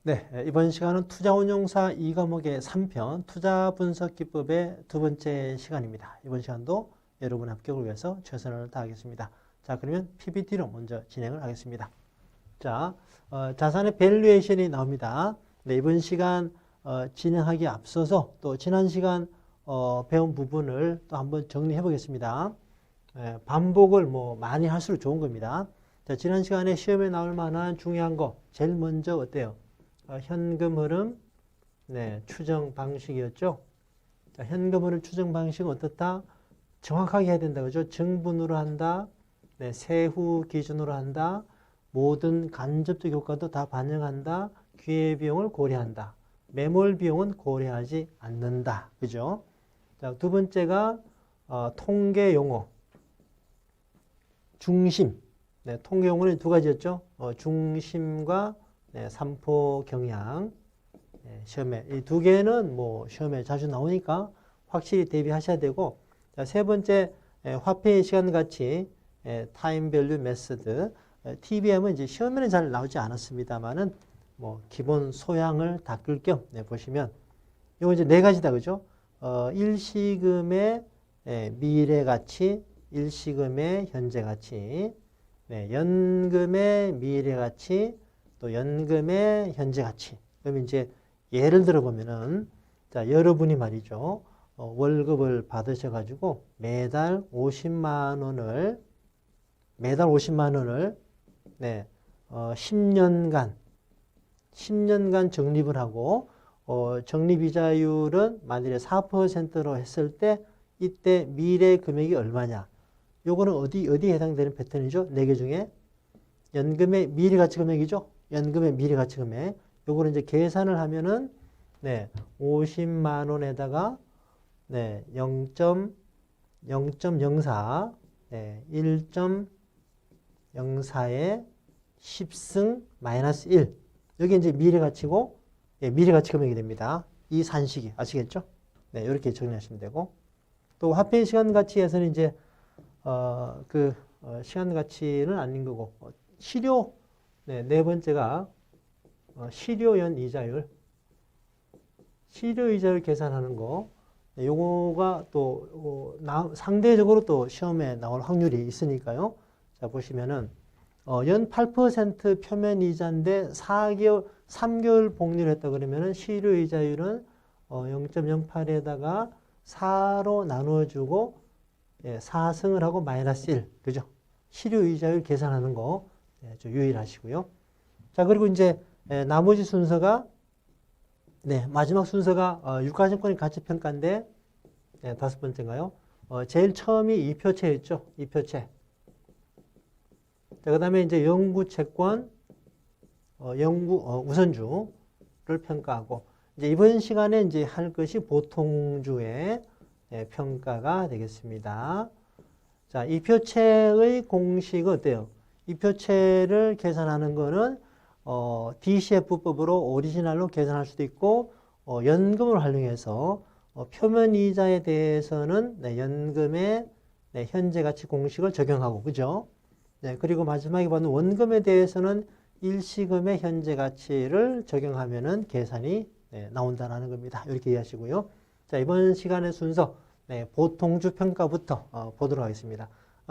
네, 이번 시간은 투자운용사 2과목의 3편 투자분석기법의 두 번째 시간입니다. 이번 시간도 여러분의 합격을 위해서 최선을 다하겠습니다. 자, 그러면 PPT로 먼저 진행을 하겠습니다. 자, 자산의 밸류에이션이 나옵니다. 네, 이번 시간 진행하기 앞서서 또 지난 시간 배운 부분을 또 한번 정리해 보겠습니다. 반복을 많이 할수록 좋은 겁니다. 자, 지난 시간에 시험에 나올 만한 중요한 거 제일 먼저 어때요? 현금 흐름 추정 방식이었죠. 자, 현금 흐름 추정 방식은 어떻다? 정확하게 해야 된다. 그죠? 정분으로 한다. 세후 기준으로 한다. 모든 간접적 효과도 다 반영한다. 기회비용을 고려한다. 매몰 비용은 고려하지 않는다. 그죠? 자, 두 번째가 통계 용어. 중심. 통계 용어는 두 가지였죠. 중심과 삼포 경향. 시험에 이 두 개는 시험에 자주 나오니까 확실히 대비하셔야 되고, 자, 세 번째 화폐의 시간 가치 타임 밸류 메소드. TBM은 이제 시험에는 잘 나오지 않았습니다만은 기본 소양을 닦을 겸 보시면 이거 이제 네 가지다. 그죠? 일시금의 미래 가치, 일시금의 현재 가치, 연금의 미래 가치, 또 연금의 현재 가치. 그럼 이제 예를 들어 보면은, 자, 여러분이 말이죠. 월급을 받으셔가지고 매달 50만 원을 10년간 적립을 하고, 적립이자율은 만일에 4%로 했을 때 이때 미래 금액이 얼마냐. 요거는 어디에 해당되는 패턴이죠? 4개 중에 연금의 미래 가치 금액이죠. 연금의 미래 가치 금액. 요거는 이제 계산을 하면은 50만 원에다가 0.04 1.04의 10승 마이너스 1. 여기 이제 미래 가치고, 미래 가치 금액이 됩니다. 이 산식이 아시겠죠? 이렇게 정리하시면 되고, 또 화폐 시간 가치에서는 이제 시간 가치는 아닌 거고, 실효, 네 번째가 실효연 이자율, 실효 이자율 계산하는 거. 요거가 또 상대적으로 또 시험에 나올 확률이 있으니까요. 자, 보시면은 연 8% 표면 이자인데 3개월 복리를 했다 그러면은 실효 이자율은 0.08에다가 4로 나눠주고 4승을 하고 마이너스 1. 그죠? 실효 이자율 계산하는 거 좀 유의하시고요. 자, 그리고 이제 나머지 순서가 마지막 순서가 유가증권의 가치평가인데 다섯 번째인가요? 제일 처음이 이표채였죠. 이표채. 자, 그 다음에 이제 영구채권, 우선주를 평가하고, 이제 이번 시간에 이제 할 것이 보통주의 평가가 되겠습니다. 자, 이표채의 공식은 어때요? 이표채를 계산하는 거는 DCF법으로 오리지널로 계산할 수도 있고, 연금을 활용해서 표면 이자에 대해서는 연금의 현재 가치 공식을 적용하고, 그죠? 그리고 마지막에 보는 원금에 대해서는 일시금의 현재 가치를 적용하면은 계산이 나온다는 겁니다. 이렇게 이해하시고요. 자, 이번 시간의 순서, 보통주 평가부터 보도록 하겠습니다.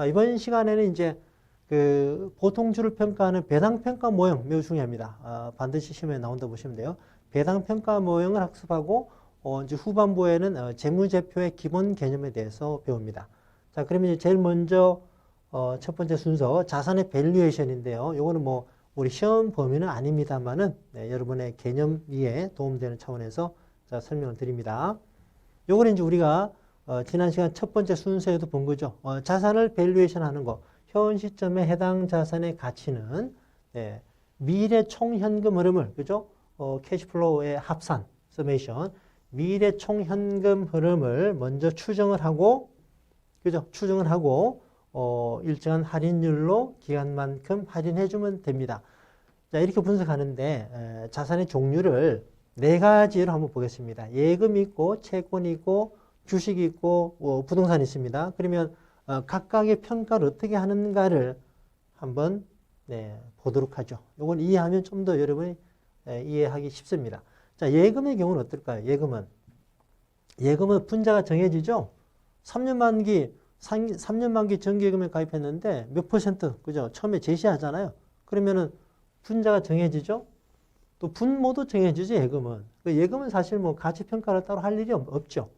이번 시간에는 이제 보통주를 평가하는 배당평가 모형 매우 중요합니다. 반드시 시험에 나온다 보시면 돼요. 배당평가 모형을 학습하고, 이제 후반부에는 재무제표의 기본 개념에 대해서 배웁니다. 자, 그러면 이제 제일 먼저, 첫 번째 순서, 자산의 밸류에이션인데요. 요거는 우리 시험 범위는 아닙니다만은, 여러분의 개념 이해에 도움되는 차원에서 자, 설명을 드립니다. 요거는 이제 우리가, 지난 시간 첫 번째 순서에도 본 거죠. 자산을 밸류에이션 하는 거. 현 시점에 해당 자산의 가치는 미래 총현금 흐름을, 그죠? 캐시플로우의 합산, 서메이션, 미래 총현금 흐름을 먼저 추정을 하고, 그죠? 추정을 하고 일정한 할인율로 기간만큼 할인해주면 됩니다. 자, 이렇게 분석하는데 자산의 종류를 네 가지로 한번 보겠습니다. 예금이 있고, 채권이 있고, 주식이 있고, 부동산이 있습니다. 그러면 각각의 평가를 어떻게 하는가를 한번 보도록 하죠. 이걸 이해하면 좀 더 여러분이 이해하기 쉽습니다. 자, 예금의 경우는 어떨까요? 예금은 분자가 정해지죠? 3년 만기 3년 만기 정기예금에 가입했는데 몇 %, 그죠? 처음에 제시하잖아요. 그러면은 분자가 정해지죠? 또 분모도 정해지죠, 예금은. 예금은 사실 뭐 가치평가를 따로 할 일이 없죠.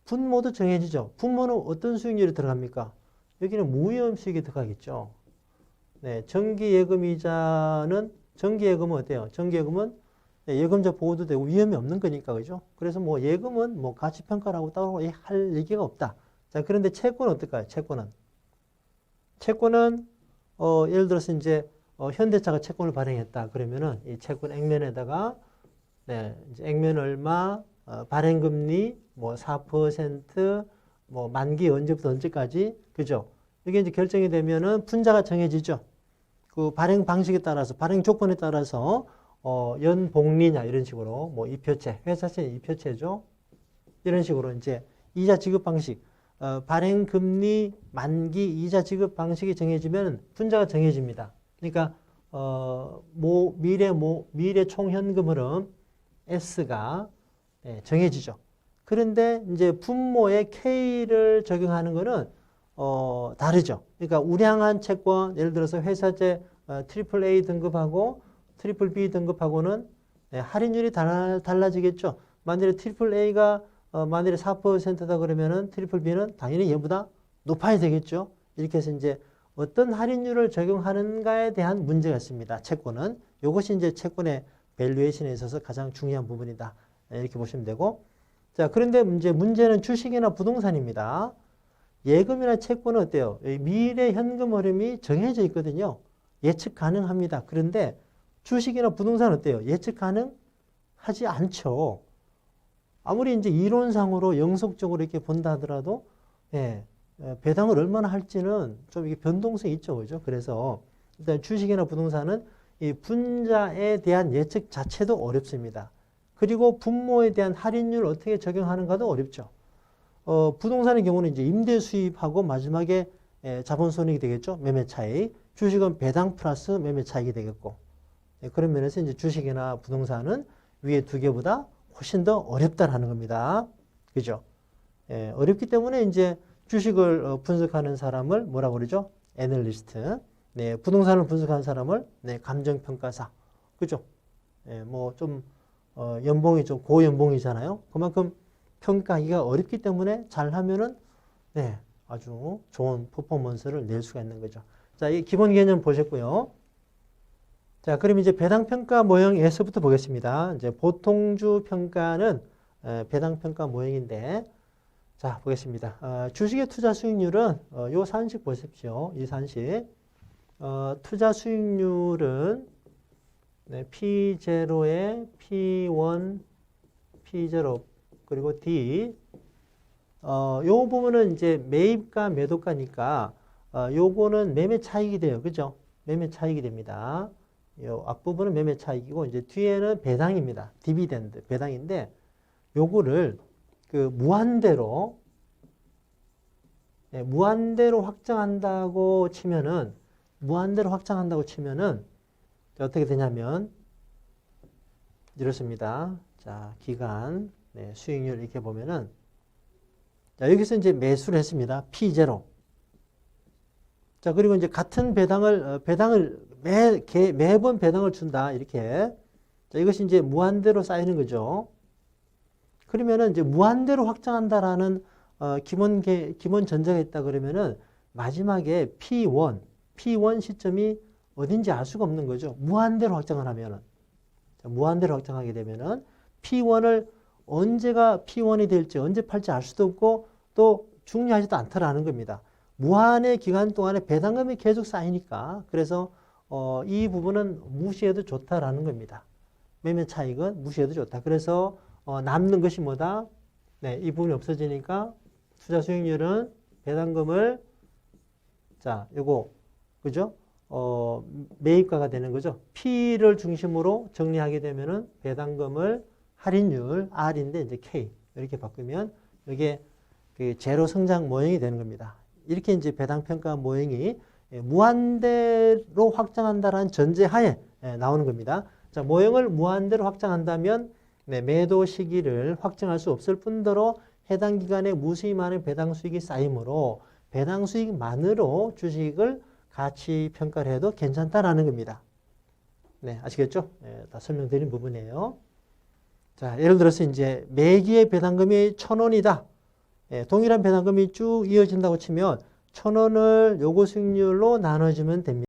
분모도 정해지죠. 분모는 어떤 수익률이 들어갑니까? 여기는 무위험 수익이 들어가겠죠. 네, 정기예금은 어때요? 정기예금은 예금자 보호도 되고 위험이 없는 거니까, 그죠? 그래서 뭐 예금은 뭐 가치평가라고 따로 할 얘기가 없다. 자, 그런데 채권은 어떨까요? 채권은 예를 들어서 이제 현대차가 채권을 발행했다. 그러면은 이 채권 액면에다가 이제 액면 얼마, 발행금리 뭐 4%, 뭐 만기 언제부터 언제까지, 그죠? 이게 이제 결정이 되면은 분자가 정해지죠. 그 발행 방식에 따라서, 발행 조건에 따라서 연복리냐 이런 식으로 뭐 이표채, 회사채 이표채죠. 이런 식으로 이제 이자 지급 방식, 발행 금리 만기 이자 지급 방식이 정해지면 분자가 정해집니다. 그러니까 미래 총현금 흐름 S가 정해지죠. 그런데 이제 분모에 K를 적용하는 거는 다르죠. 그러니까 우량한 채권, 예를 들어서 회사채 트리플 A 등급하고 트리플 B 등급하고는 할인율이 달라지겠죠. 만일에 트리플 A가 만일에 4%다 그러면은 트리플 B는 당연히 얘보다 높아야 되겠죠. 이렇게 해서 이제 어떤 할인율을 적용하는가에 대한 문제가 있습니다. 채권은. 이것이 이제 채권의 밸류에이션에 있어서 가장 중요한 부분이다. 이렇게 보시면 되고. 자, 그런데 이제 문제는 주식이나 부동산입니다. 예금이나 채권은 어때요? 미래 현금 흐름이 정해져 있거든요. 예측 가능합니다. 그런데 주식이나 부동산은 어때요? 예측 가능하지 않죠. 아무리 이제 이론상으로 영속적으로 이렇게 본다 하더라도, 배당을 얼마나 할지는 좀 이게 변동성이 있죠. 그죠? 그래서 일단 주식이나 부동산은 이 분자에 대한 예측 자체도 어렵습니다. 그리고 분모에 대한 할인율을 어떻게 적용하는가도 어렵죠. 부동산의 경우는 이제 임대 수입하고 마지막에 자본 손익이 되겠죠. 매매 차익. 주식은 배당 플러스 매매 차익이 되겠고. 그런 면에서 이제 주식이나 부동산은 위에 두 개보다 훨씬 더 어렵다라는 겁니다. 그죠? 어렵기 때문에 이제 주식을 분석하는 사람을 뭐라고 그러죠? 애널리스트. 네, 부동산을 분석하는 사람을 감정평가사. 그죠? 뭐 좀 연봉이 좀 고연봉이잖아요. 그만큼 평가하기가 어렵기 때문에 잘하면은 아주 좋은 퍼포먼스를 낼 수가 있는 거죠. 자, 이 기본 개념 보셨고요. 자, 그럼 이제 배당평가 모형에서부터 보겠습니다. 이제 보통주 평가는 배당평가 모형인데, 자, 보겠습니다. 주식의 투자 수익률은 요 산식 보십시오. 이 산식. 투자 수익률은 P0에 P1, P0 그리고 D. 요 부분은 이제 매입가 매도가니까 요거는 매매 차익이 돼요. 그죠? 매매 차익이 됩니다. 요 앞부분은 매매 차익이고 이제 뒤에는 배당입니다. 디비덴드 배당인데 요거를 그 무한대로 확장한다고 치면은 어떻게 되냐면 이렇습니다. 자, 기간 수익률 이렇게 보면은 자, 여기서 이제 매수를 했습니다. P0. 자, 그리고 이제 같은 배당을 매번 배당을 준다. 이렇게. 자, 이것이 이제 무한대로 쌓이는 거죠. 그러면은 이제 무한대로 확장한다라는 기본 전제가 있다 그러면은 마지막에 P1 시점이 어딘지 알 수가 없는 거죠. 무한대로 확장을 하면은. 자, 무한대로 확장하게 되면은 P1을 언제가 P1이 될지 언제 팔지 알 수도 없고 또 중요하지도 않다라는 겁니다. 무한의 기간 동안에 배당금이 계속 쌓이니까 그래서 이 부분은 무시해도 좋다라는 겁니다. 매매 차익은 무시해도 좋다. 그래서 남는 것이 뭐다? 이 부분이 없어지니까 투자 수익률은 배당금을 요거 그죠? 매입가가 되는 거죠. P를 중심으로 정리하게 되면은 배당금을 할인율 R인데 이제 K 이렇게 바꾸면 이게 그 제로 성장 모형이 되는 겁니다. 이렇게 이제 배당평가 모형이 무한대로 확장한다라는 전제하에 나오는 겁니다. 자, 모형을 무한대로 확장한다면 네, 매도 시기를 확정할 수 없을 뿐더러 해당 기간에 무수히 많은 배당 수익이 쌓이므로 배당 수익만으로 주식을 가치 평가를 해도 괜찮다라는 겁니다. 네, 아시겠죠? 네, 다 설명드린 부분이에요. 자, 예를 들어서 이제 매기의 배당금이 1,000원이다. 예, 동일한 배당금이 쭉 이어진다고 치면 1,000원을 요구 수익률로 나눠주면 됩니다.